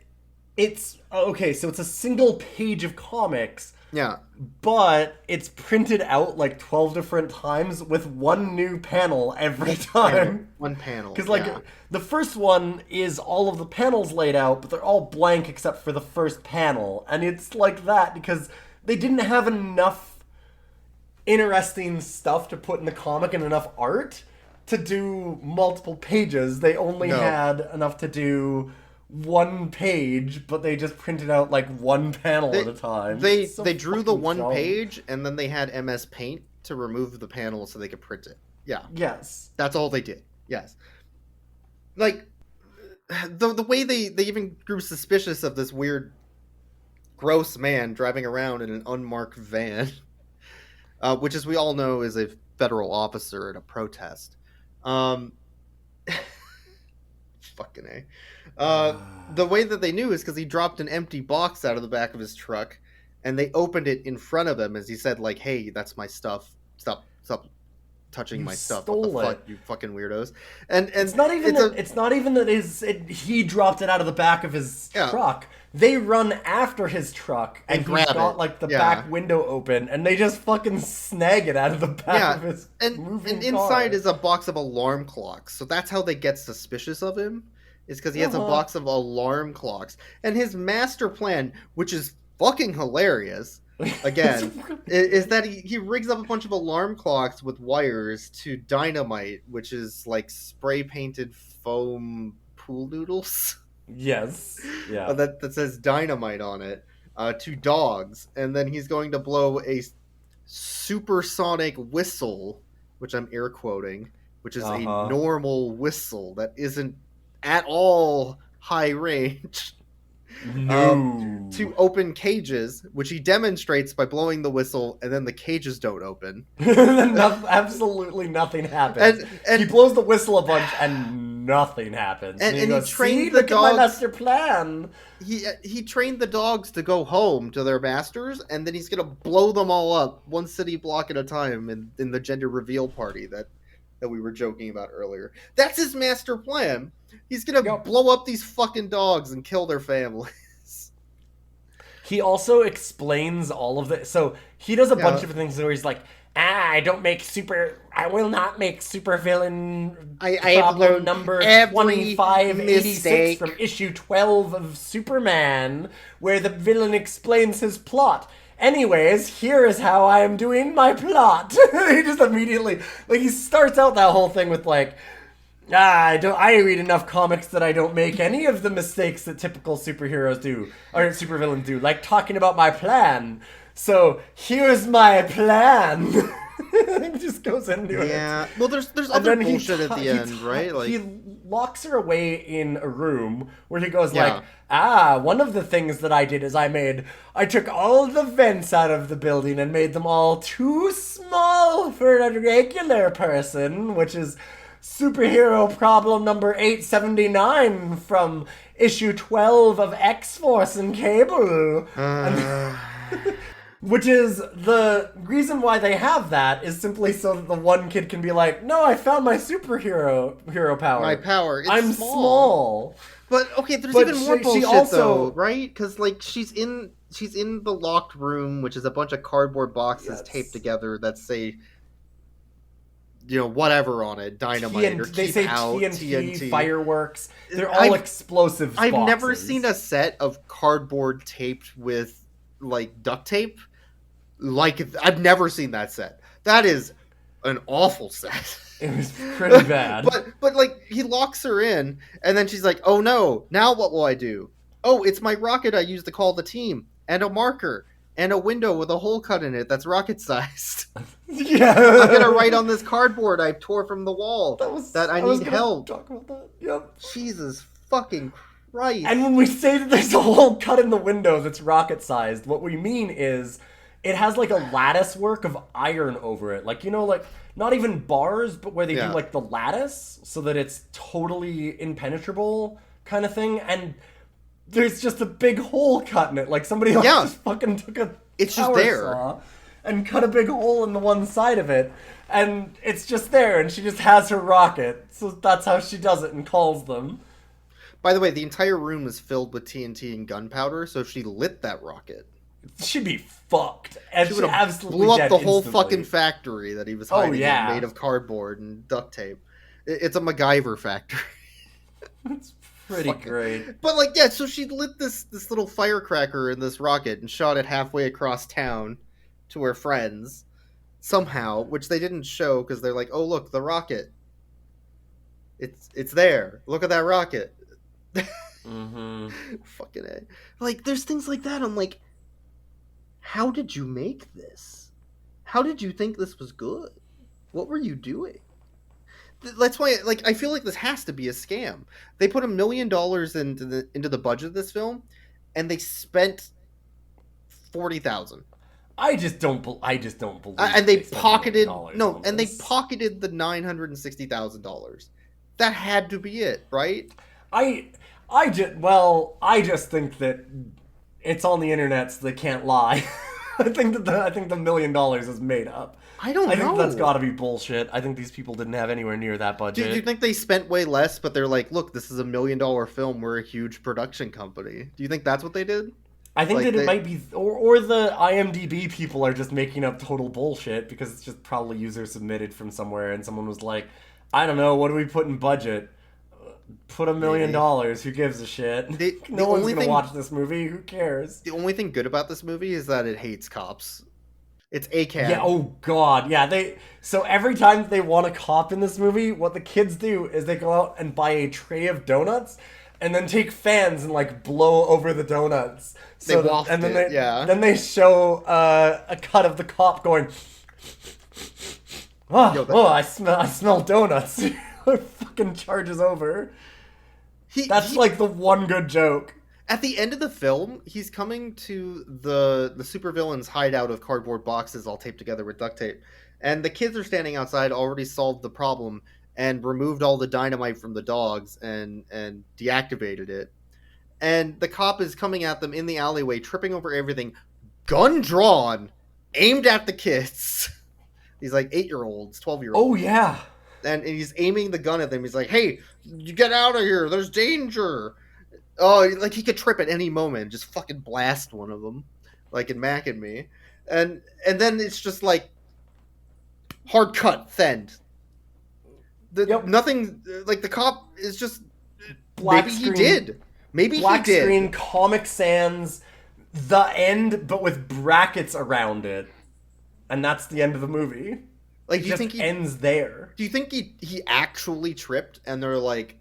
it's okay, so it's a single page of comics, Yeah. but it's printed out like 12 different times with one new panel every time. One panel. Because, like, yeah. the first one is all of the panels laid out, but they're all blank except for the first panel. And it's like that because they didn't have enough interesting stuff to put in the comic and enough art to do multiple pages. They only No. had enough to do one page, but they just printed out like one panel at a time. They It's so drew the fucking one dumb. page and then they had MS Paint to remove the panel so they could print it. Yeah, Yes. that's all they did. Yes, like the way they even grew suspicious of this weird, gross man driving around in an unmarked van, which, as we all know, is a federal officer at a protest. Fucking A. The way that they knew is because he dropped an empty box out of the back of his truck, and they opened it in front of him as he said, like, "Hey, that's my stuff. Stop touching You my stuff. What the stole fuck, it." you fucking weirdos!" And It's not even it's that. It's not even that he dropped it out of the back of his Yeah. truck. They run after his truck and grab he's got it. like the Yeah. back window open, and they just fucking snag it out of the back of his and moving inside car. is a box of alarm clocks. So that's how they get suspicious of him, is because he has a Uh-huh. box of alarm clocks. And his master plan, which is fucking hilarious, again, is that he rigs up a bunch of alarm clocks with wires to dynamite, which is like spray painted foam pool noodles. Yes. Yeah. that says dynamite on it, to dogs, and then he's going to blow a supersonic whistle, which I'm air quoting, which is a Uh-huh. normal whistle that isn't at all high range, No. to open cages, which he demonstrates by blowing the whistle, and then the cages don't open. Absolutely nothing happens. And he blows the whistle a bunch, and nothing happens. And he he goes, trained "See, the look at my dogs- master plan." he trained the dogs to go home to their masters, and then he's gonna blow them all up one city block at a time in the gender reveal party that we were joking about earlier. That's his master plan. He's gonna Yep. blow up these fucking dogs and kill their families. He also explains all of this. So he does a bunch Yeah. of things where he's like, I will not make super villain I have problem learned number every 2586 mistake. from issue 12 of Superman, where the villain explains his plot. Anyways, here is how I am doing my plot. He just immediately, like, he starts out that whole thing with like, I read enough comics that I don't make any of the mistakes that typical superheroes do, or supervillains do, like talking about my plan. So, here's my plan. He just goes into it. Yeah. Well, there's And other then he bullshit at ta- the he end, ta- right? Like, he locks her away in a room where he goes Yeah. like, one of the things that I did is I took all the vents out of the building and made them all too small for a regular person, which is superhero problem number 879 from issue 12 of X-Force and Cable. Which is, the reason why they have that is simply so that the one kid can be like, no, I found my hero power. My power. It's I'm small. But okay, there's But even more she bullshit also- though, right? Because like she's in the locked room, which is a bunch of cardboard boxes Yes. taped together that say, whatever on it, dynamite or they keep say out, TNT, fireworks. They're all I've- explosive I've boxes. never seen a set of cardboard taped with like duct tape. I've never seen that set. That is an awful set. It was pretty bad. But like he locks her in, and then she's like, "Oh no! Now what will I do? Oh, it's my rocket I used to call the team, and a marker, and a window with a hole cut in it that's rocket sized. Yeah. I'm gonna write on this cardboard I tore from the wall that I was need gonna help." Talk about that. Yep. Jesus fucking Christ! And when we say that there's a hole cut in the window that's rocket sized, what we mean is it has like a lattice work of iron over it. Like, like not even bars, but where they do like the lattice so that it's totally impenetrable kind of thing. And there's just a big hole cut in it. Like somebody just fucking took a It's just power there. saw and cut a big hole in the one side of it. And it's just there, and she just has her rocket. So that's how she does it and calls them. By the way, the entire room is filled with TNT and gunpowder, so if she lit that rocket, She'd be fucked. And she she would have absolutely blew up dead the whole instantly. fucking factory that he was hiding in, yeah. made of cardboard and duct tape. It's a MacGyver factory. It's pretty great. But like, yeah, so she lit this little firecracker in this rocket and shot it halfway across town to her friends somehow, which they didn't show because they're like, "Oh look, the rocket. It's there. Look at that rocket." Mm-hmm. Fucking A. Like, there's things like that. I'm like, how did you make this? How did you think this was good? What were you doing? That's why, like, I feel like this has to be a scam. They put $1 million into the budget of this film, and they spent $40,000. I just don't believe. And they spent pocketed $1 million no, on and they this. pocketed the $960,000. That had to be it, right? I just think that it's on the internet, so they can't lie. I think the $1 million is made up. I don't know. I think that's got to be bullshit. I think these people didn't have anywhere near that budget. Do you think they spent way less, but they're like, look, this is $1 million film. We're a huge production company. Do you think that's what they did? I think like that it might be, or the IMDb people are just making up total bullshit because it's just probably user submitted from somewhere, and someone was like, I don't know, what do we put in budget? Put $1 million. Who gives a shit? No one's gonna watch this movie. Who cares? The only thing good about this movie is that it hates cops. It's ACAB. Yeah. Oh God. Yeah. So every time they want a cop in this movie, what the kids do is they go out and buy a tray of donuts, and then take fans and like blow over the donuts. So They waft and then it, they yeah. then they show a cut of the cop going. I smell donuts. Fucking charges over. That's like the one good joke. At the end of the film, he's coming to the supervillain's hideout of cardboard boxes all taped together with duct tape. And the kids are standing outside, already solved the problem, and removed all the dynamite from the dogs and deactivated it. And the cop is coming at them in the alleyway, tripping over everything, gun drawn, aimed at the kids. He's like 8-year-olds, 12-year-olds. Oh, yeah. And he's aiming the gun at them. He's like, hey, you get out of here. There's danger. Oh, like he could trip at any moment, just fucking blast one of them, like in Mac and Me, and then it's just like hard cut, thinned. Nothing like the cop is just Black maybe screen, he did, maybe black he did. screen, Comic Sans, the end, but with brackets around it, and that's the end of the movie. Like, it do you think he ends there? Do you think he actually tripped and they're like,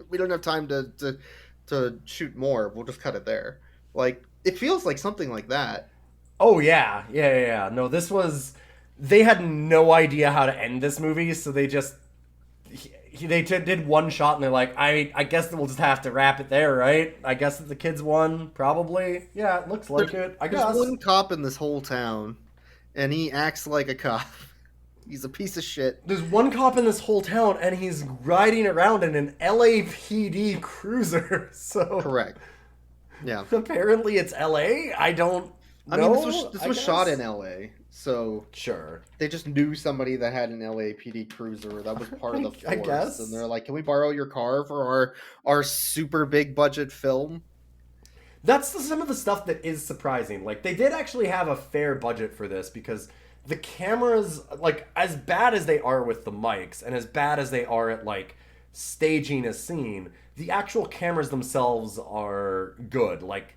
we don't have time to shoot more. We'll just cut it there. Like, it feels like something like that. Oh, yeah. No, this was... They had no idea how to end this movie, so they just... They did one shot, and they're like, I guess that we'll just have to wrap it there, right? I guess that the kids won, probably. Yeah, it looks like it. I guess. There's one cop in this whole town, and he acts like a cop. He's a piece of shit. There's one cop in this whole town, and he's riding around in an LAPD cruiser. So Correct. Yeah. apparently it's LA. I don't know. I mean, this was shot in LA, so Sure. they just knew somebody that had an LAPD cruiser that was part of the force. I guess. And they're like, "Can we borrow your car for our super big budget film?" That's some of the stuff that is surprising. Like, they did actually have a fair budget for this because the cameras, like, as bad as they are with the mics and as bad as they are at, like, staging a scene, the actual cameras themselves are good. Like,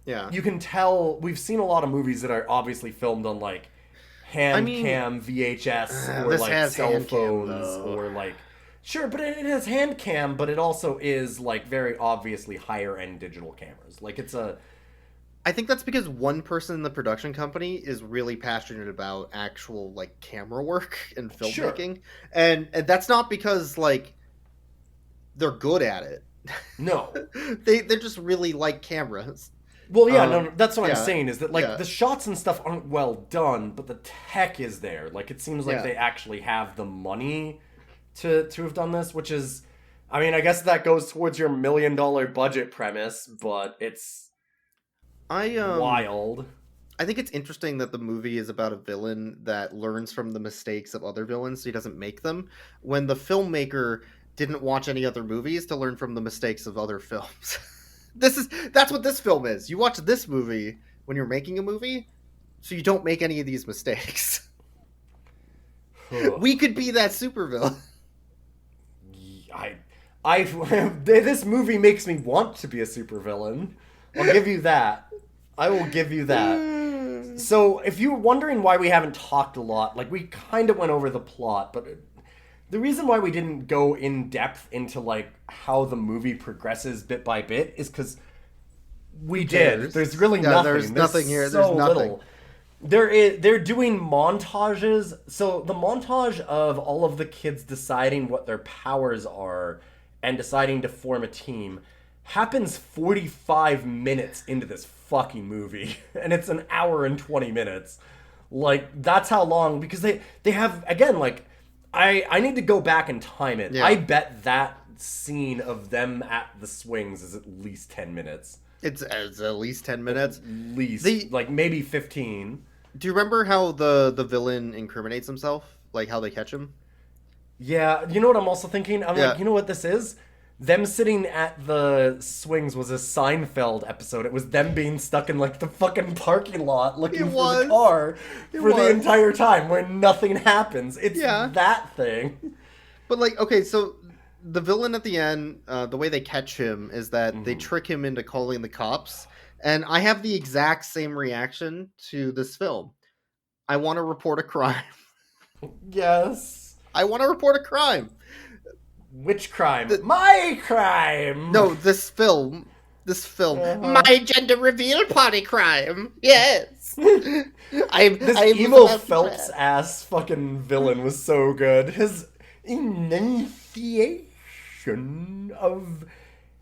Yeah. you can tell, we've seen a lot of movies that are obviously filmed on, like, hand cam, VHS, or, this like, has cell hand cam, phones, though. or, like... Sure, but it has hand cam, but it also is, like, very obviously higher-end digital cameras. Like, it's a... I think that's because one person in the production company is really passionate about actual, like, camera work and filmmaking. Sure. And that's not because, like, they're good at it. No. They're just really like cameras. Well, yeah, no, that's what yeah, I'm saying, is that, like, yeah. the shots and stuff aren't well done, but the tech is there. Like, it seems like Yeah. they actually have the money to have done this, which is... I mean, I guess that goes towards your $1 million budget premise, but it's wild. I think it's interesting that the movie is about a villain that learns from the mistakes of other villains so he doesn't make them, when the filmmaker didn't watch any other movies to learn from the mistakes of other films. That's what this film is. You watch this movie when you're making a movie, so you don't make any of these mistakes. We could be that supervillain. This movie makes me want to be a supervillain. I'll give you that. I will give you that. So, if you're wondering why we haven't talked a lot, like, we kind of went over the plot, but the reason why we didn't go in depth into, like, how the movie progresses bit by bit is because we did. There's really nothing. There's nothing here. So There's nothing. little. They're doing montages. So the montage of all of the kids deciding what their powers are and deciding to form a team happens 45 minutes into this fucking movie. And it's an hour and 20 minutes. Like, that's how long, because they have, again, like, I need to go back and time it. Yeah. I bet that scene of them at the swings is at least 10 minutes. It's at least 10 minutes. At least, like, maybe 15. Do you remember how the villain incriminates himself? Like, how they catch him? Yeah, you know what I'm also thinking? I'm like, you know what this is? Them sitting at the swings was a Seinfeld episode. It was them being stuck in, like, the fucking parking lot looking for the car for the entire time where nothing happens. It's that thing. But, like, okay, so the villain at the end, the way they catch him is that they trick him into calling the cops. And I have the exact same reaction to this film. I want to report a crime. Yes. I want to report a crime. Which crime? My crime! No, this film. My gender reveal party crime. Yes. This emo Phelps-ass fucking villain was so good. His enunciation of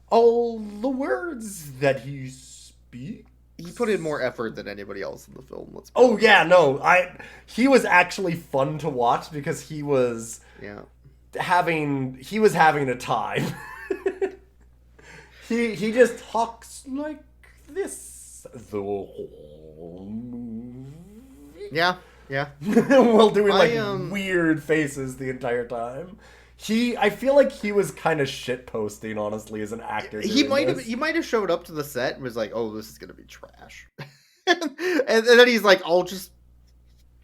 all the words that he speaks. He put in more effort than anybody else in the film. Oh yeah, no. He was actually fun to watch because he was having a time. he just talks like this the whole movie. Yeah. While doing weird faces the entire time. I feel like he was kind of shitposting, honestly, as an actor. He might have showed up to the set and was like, "Oh, this is gonna be trash," and then he's like, "I'll just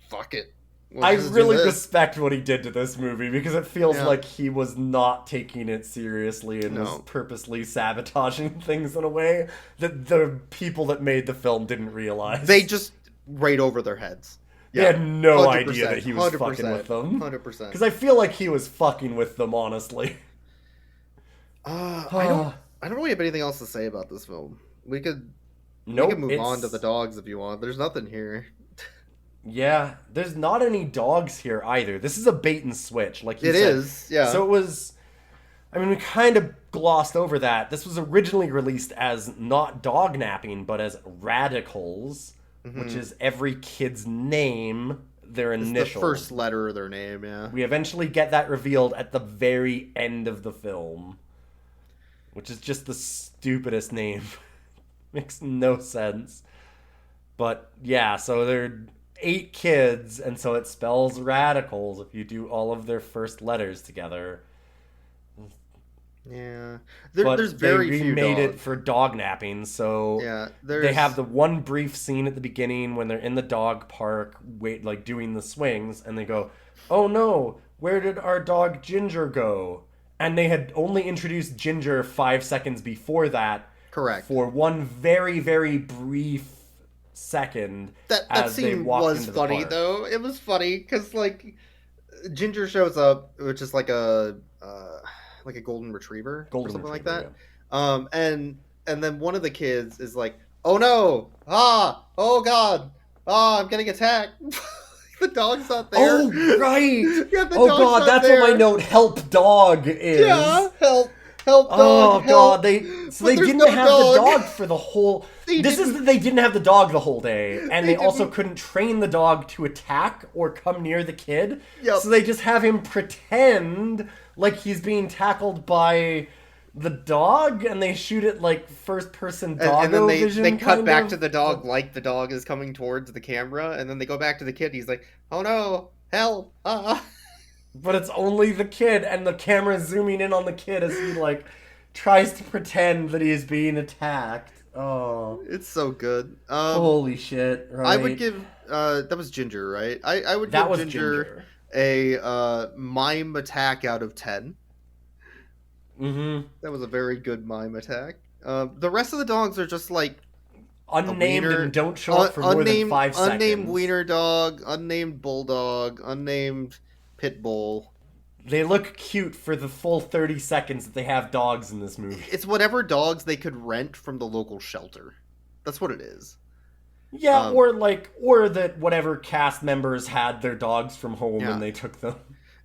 fuck it." I really respect what he did to this movie because it feels like he was not taking it seriously and was purposely sabotaging things in a way that the people that made the film didn't realize. They just right over their heads. They had no idea that he was 100%, fucking with them. 100%. Because I feel like he was fucking with them, honestly. I don't really have anything else to say about this film. We could move on to the dogs if you want. There's nothing here. Yeah, there's not any dogs here either. This is a bait and switch, like you said. It is, yeah. So it was... I mean, we kind of glossed over that. This was originally released as not dog napping, but as Radicals, which is every kid's name their It's initials. the first letter of their name, yeah. We eventually get that revealed at the very end of the film, which is just the stupidest name. Makes no sense. But yeah, so they're 8 kids, and so it spells radicals if you do all of their first letters together. Yeah. But There's very they few remade dogs. it for dog napping, so Yeah, they have the one brief scene at the beginning when they're in the dog park, doing the swings, and they go, "Oh no, where did our dog Ginger go?" And they had only introduced Ginger 5 seconds before that. Correct. For one very, very brief second. That as they scene walked was into the funny, park. though. It was funny, because, Ginger shows up, which is like a golden retriever or something like that. Yeah. And then one of the kids is like, "Oh no! Oh god! I'm getting attacked!" The dog's not there. Oh, right! Yeah, the Oh dog's god, not that's there. what my note "help dog" is. Yeah, help dog. Oh help. god, they But didn't there's no have dog. the dog for the whole. They This is didn't- that they didn't have the dog the whole day, and They they also didn't. couldn't train the dog to attack or come near the kid. Yep. So they just have him pretend like he's being tackled by the dog, and they shoot it like first person dog And then they vision. cut kind back of. to the dog like the dog is coming towards the camera, and then they go back to the kid. He's like, "Oh no, help!" But it's only the kid, and the camera's zooming in on the kid as he tries to pretend that he is being attacked. Oh, It's so good. holy shit! Right? I would give that was Ginger, right? I would that give was Ginger a mime attack out of 10. Mm-hmm. That was a very good mime attack. The rest of the dogs are just like Unnamed wiener- and don't show up for more than 5 seconds. unnamed wiener dog, unnamed bulldog, unnamed pit bull. They look cute for the full 30 seconds that they have dogs in this movie. It's whatever dogs they could rent from the local shelter. That's what it is. Yeah, or that whatever cast members had their dogs from home Yeah. and they took them.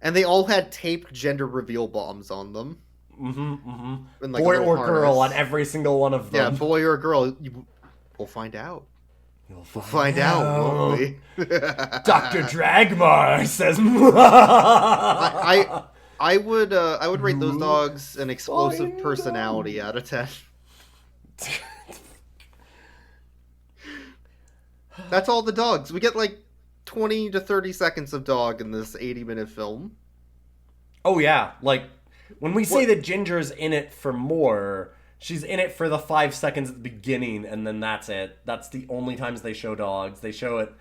And they all had taped gender reveal bombs on them. Mm-hmm, mm-hmm. In like a Boy little or girl on harness. every single one of Yeah, them. boy or girl. We'll find out. We'll find out, won't we? Dr. Dragmar says. I would rate those dogs an explosive Find personality out of 10. That's all the dogs. We get 20 to 30 seconds of dog in this 80-minute film. Oh yeah, when we say that Ginger's in it for more, she's in it for the 5 seconds at the beginning, and then that's it. That's the only times they show dogs. They show it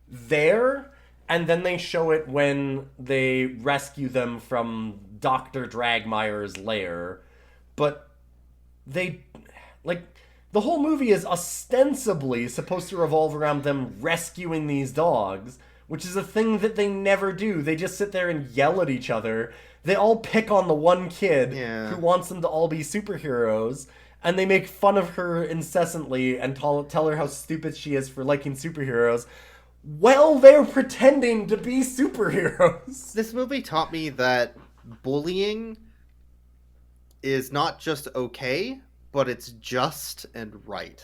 there, and then they show it when they rescue them from Dr. Dragmire's lair. But they, the whole movie is ostensibly supposed to revolve around them rescuing these dogs, which is a thing that they never do. They just sit there and yell at each other. They all pick on the one kid who wants them to all be superheroes, and they make fun of her incessantly and tell her how stupid she is for liking superheroes. Well, they're pretending to be superheroes. This movie taught me that bullying is not just okay, but it's just and right.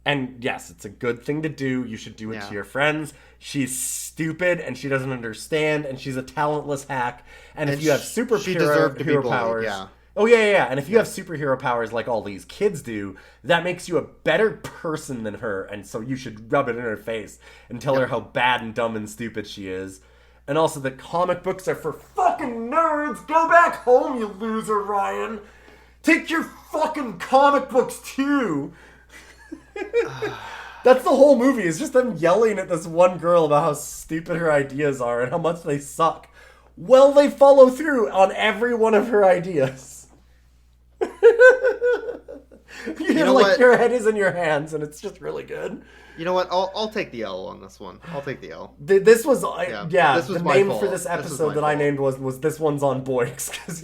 And yes, it's a good thing to do. You should do it to your friends. She's stupid and she doesn't understand, and she's a talentless hack. And if you have she deserved to be superhero bullied, powers, yeah. oh yeah. And if you have superhero powers like all these kids do, that makes you a better person than her. And so you should rub it in her face and tell her how bad and dumb and stupid she is. And also that comic books are for fucking nerds. Go back home, you loser, Ryan. Take your fucking comic books too. That's the whole movie, is just them yelling at this one girl about how stupid her ideas are and how much they suck. Well, they follow through on every one of her ideas. you know like what? your head is in your hands, and it's just really good. You know what? I'll take the L on this one. I'll take the L. This was this was the my name fault. for this This was episode my that I fault. named was This One's on Boyks, because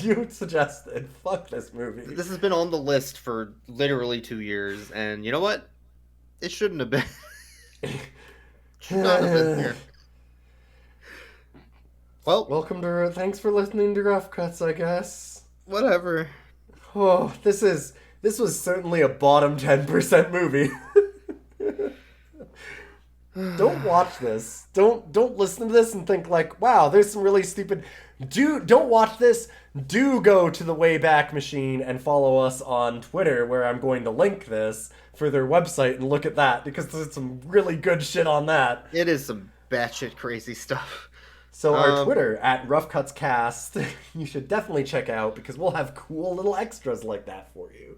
you suggested fuck this movie. This has been on the list for literally 2 years, and you know what? It shouldn't have been. Should not have been here. Well, Thanks for listening to Rough Cuts, I guess. whatever. Oh, this was certainly a bottom 10% movie. Don't watch this. Don't listen to this and think like, wow, there's some really stupid. Don't watch this. Do go to the Wayback Machine and follow us on Twitter, where I'm going to link this for their website, and look at that, because there's some really good shit on that. It is some batshit crazy stuff. So our Twitter at RoughCutsCast, you should definitely check out, because we'll have cool little extras like that for you.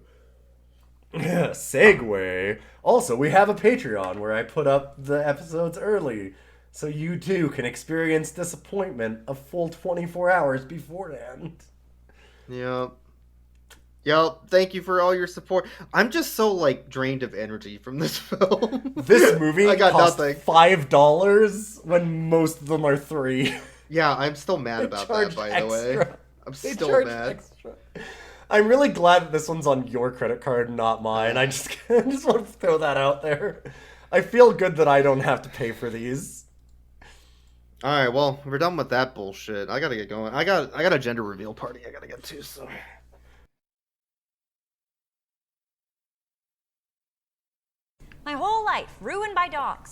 Segue. Also, we have a Patreon where I put up the episodes early, so you too can experience disappointment a full 24 hours beforehand. Yep. Yep. Thank you for all your support. I'm just so like drained of energy from this film. This movie I got cost nothing. $5 when most of them are $3. Yeah, I'm still mad about that, by the way. I'm They still charge mad. extra. I'm really glad that this one's on your credit card, not mine. I just want to throw that out there. I feel good that I don't have to pay for these. All right, well, we're done with that bullshit. I gotta get going. I got a gender reveal party I gotta get to. So. My whole life ruined by dogs.